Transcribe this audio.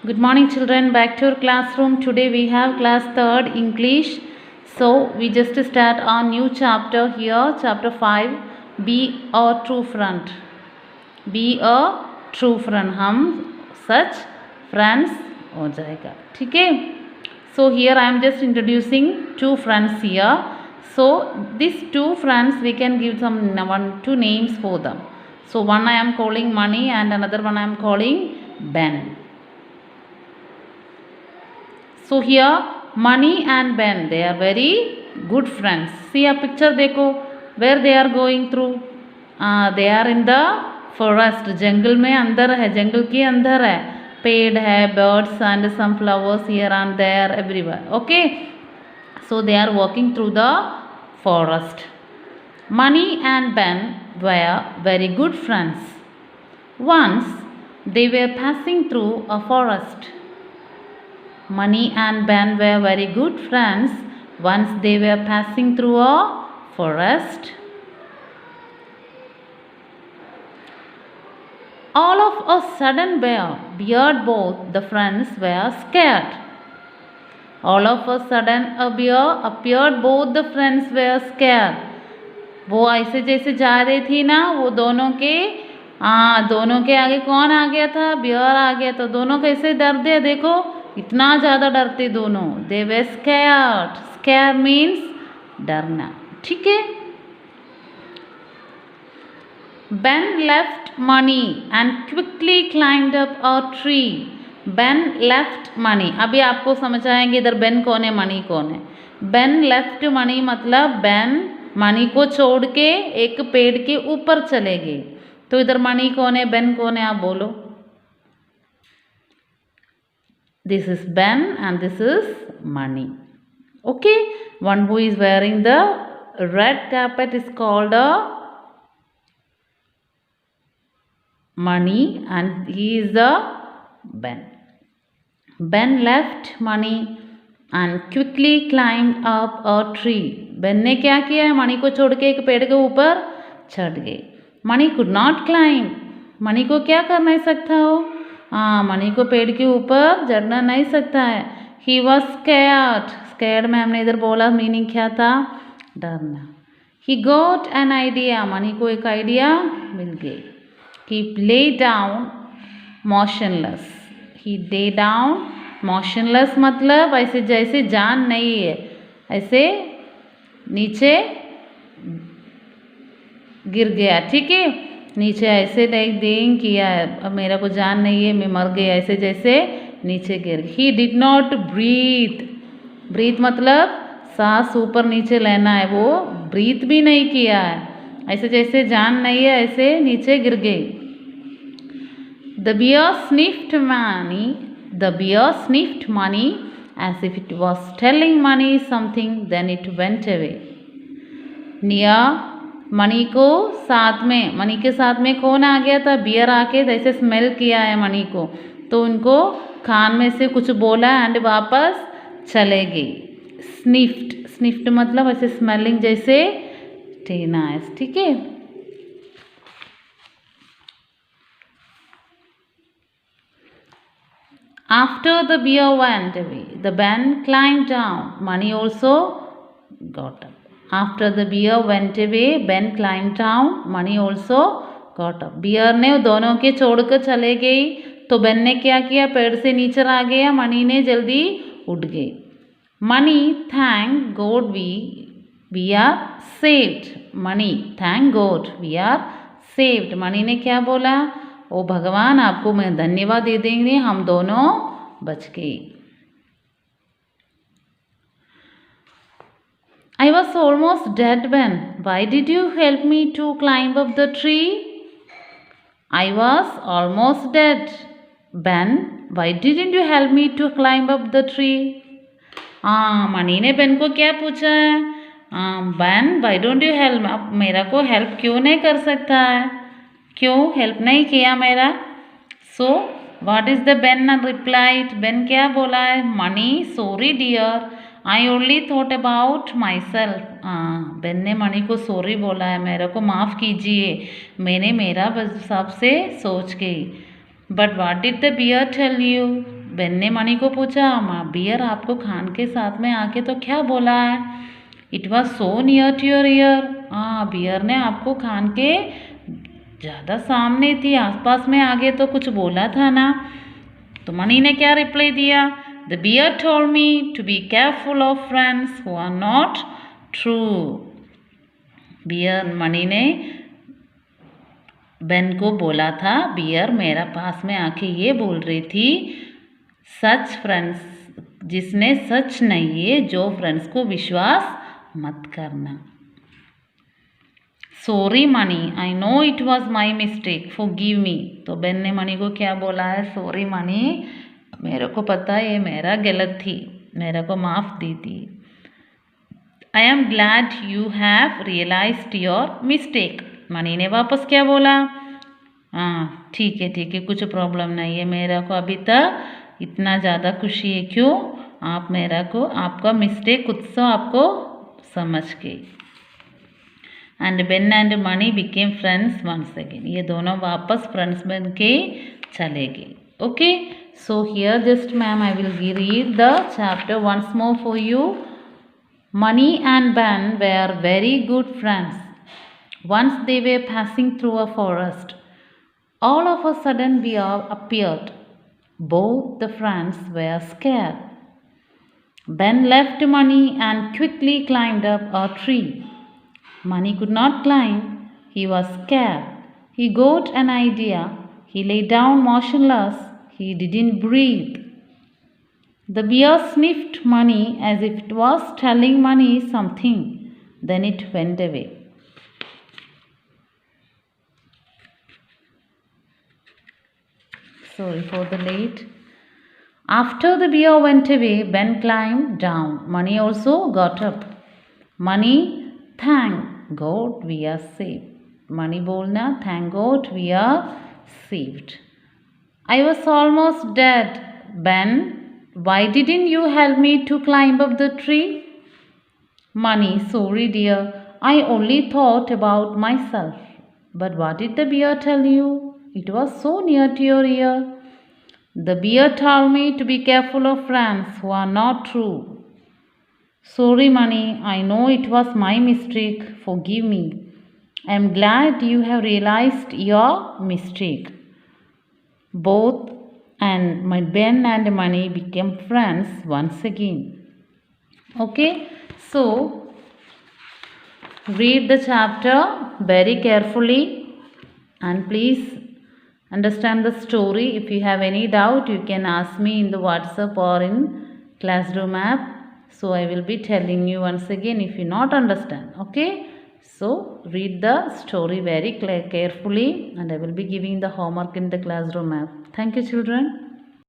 Good morning children, back to your classroom. Today we have class 3rd English. So we just start our new chapter here, chapter 5. Be a true friend. Be a true friend. हम such friends हो जाएगा, ठीक है. So here I am just introducing two friends here. So these two friends we can give some two names for them. So one I am calling Money and another one I am calling Ben. So here Money and Ben, they are very good friends. See a picture देखो, where they are going through. They are in the forest. जंगल में अंदर है, जंगल के अंदर है, पेड़ है, birds and some flowers here and there everywhere. Okay, so they are walking through the forest. Money and Ben were very good friends. Once they were passing through a forest. Money and Ben were very good friends. Once they were passing through a forest. All of a sudden beard both the friends were scared. All of a sudden a bear appeared, both the friends were scared. वो ऐसे जैसे जा रही थी ना, वो दोनों के आगे कौन आ गया था? बियर आ गया. तो दोनों कैसे डर दे, देखो इतना ज़्यादा डरते दोनों. दे वे स्कैर्ड. स्कैर मीन्स डरना, ठीक है. Ben left Money and quickly climbed up a tree. Ben left Money. अभी आपको समझ आएंगे इधर Ben कौन है, Money कौन है. Ben left Money मतलब Ben Money को छोड़ के एक पेड़ के ऊपर चले गए. तो इधर Money कौन है, Ben कौन है, आप बोलो. This is Ben and this is Money. Okay, one who is wearing the red carpet is called a Money and he is the Ben. Ben left Money and quickly climbed up a tree. Ben ने क्या किया है, money को छोड़ के एक पेड़ के ऊपर चढ़ गए. Money could not climb. Money को क्या कर नहीं सकता हो, मनी को पेड़ के ऊपर चढ़ना नहीं सकता है. He was scared. Scared में हमने इधर बोला मीनिंग क्या था, डरना. He got an idea. Money को एक आइडिया मिल गई. He lay down motionless. He lay down motionless मतलब ऐसे जैसे जान नहीं है, ऐसे नीचे गिर गया, ठीक है. नीचे ऐसे लाइक देंग किया है, अब मेरा को जान नहीं है, मैं मर गया, ऐसे जैसे नीचे गिर. He did not breathe. Breathe मतलब सांस ऊपर नीचे लेना है, वो ब्रीथ भी नहीं किया है, ऐसे जैसे जान नहीं है, ऐसे नीचे गिर गई. The bear sniffed Money. The bear sniffed Money as if it was telling Money something. Then it went away. Near money को साथ में, मनी के साथ में कौन आ गया था, बियर आके जैसे स्मेल किया है मनी को, तो उनको कान में से कुछ बोला एंड वापस चले गई. स्निफ्ट. स्निफ्ट मतलब ऐसे स्मेलिंग जैसे टेना है, ठीक है. After the bear went away, the Ben climbed down. Money also got up. After the bear went away, Ben climbed down. Money also got up. Bear ने दोनों के छोड़कर चले गई, तो बेन ने क्या किया, पेड़ से नीचे आ गया. मनी ने जल्दी उठ गई. Money, thank God we are saved. Money, thank God we are saved. Money ने क्या बोला, ओ भगवान आपको मैं धन्यवाद दे देंगे, हम दोनों बच गए. I was almost dead, Ben. Why did you help me to climb up the tree? I was almost dead. Ben, why didn't you help me to climb up the tree? Money ने Ben को क्या पूछा है, Ben, why don't you help? अब मेरा को help क्यों नहीं कर सकता है, क्यों हेल्प नहीं किया मेरा. So what is the Ben replied? Ben क्या बोला है, Money, sorry dear, I only thought about myself. Ben ने मनी को सॉरी बोला है, मेरे को माफ़ कीजिए, मैंने मेरा हिसाब से सोच गई. But what did the bear tell you? Ben ने मणि को पूछा, बियर आपको कान के साथ में आके तो क्या बोला है? It was so near to your ear. हाँ, बियर ने आपको कान के ज़्यादा सामने थी, आसपास में आगे तो कुछ बोला था ना। तो मणि ने क्या रिप्लाई दिया? The bear told me to be careful of friends who are not true. Bear Mani ने बेन को बोला था, बियर मेरा पास में आके ये बोल रही थी, सच फ्रेंड्स जिसने सच नहीं है, जो फ्रेंड्स को विश्वास मत करना। Sorry Mani, I know it was my mistake, forgive me. तो बेन ने मणि को क्या बोला है? सॉरी मणि, मेरे को पता है ये मेरा गलत थी, मेरे को माफ़ दी थी। I am glad you have realised your mistake. Mani ने वापस क्या बोला? हाँ ठीक है, कुछ प्रॉब्लम नहीं है, मेरा को अभी तक इतना ज़्यादा खुशी है। क्यों? आप मेरा को आपका मिस्टेक खुद से आपको समझ के। And Ben and Mani became friends once again. ये दोनों वापस फ्रेंड्स बन के चले गए। Okay, so here just ma'am I will read the chapter once more for you. Mani and Ben were very good friends. Once they were passing through a forest. All of a sudden bear appeared. Both the friends were scared. Ben left Mani and quickly climbed up a tree. Mani could not climb. He was scared. He got an idea. He lay down motionless. He didn't breathe. The bear sniffed Mani as if it was telling Mani something. Then it went away. Sorry for the late. After the bear went away, Ben climbed down. Mani also got up. Mani, thank God we are saved. Mani bolna, thank God we are saved. I was almost dead. Ben, why didn't you help me to climb up the tree? Mani, sorry dear, I only thought about myself. But what did the bear tell you? It was so near to your ear. The bear told me to be careful of friends who are not true. Sorry Mani, I know it was my mistake. Forgive me. I am glad you have realized your mistake. Both and my Ben and Mani became friends once again. Okay, so read the chapter very carefully and please understand the story. If you have any doubt, you can ask me in the WhatsApp or in Classroom app. So I will be telling you once again if you not understand. Okay, so read the story very carefully and I will be giving the homework in the Classroom app. Thank you children.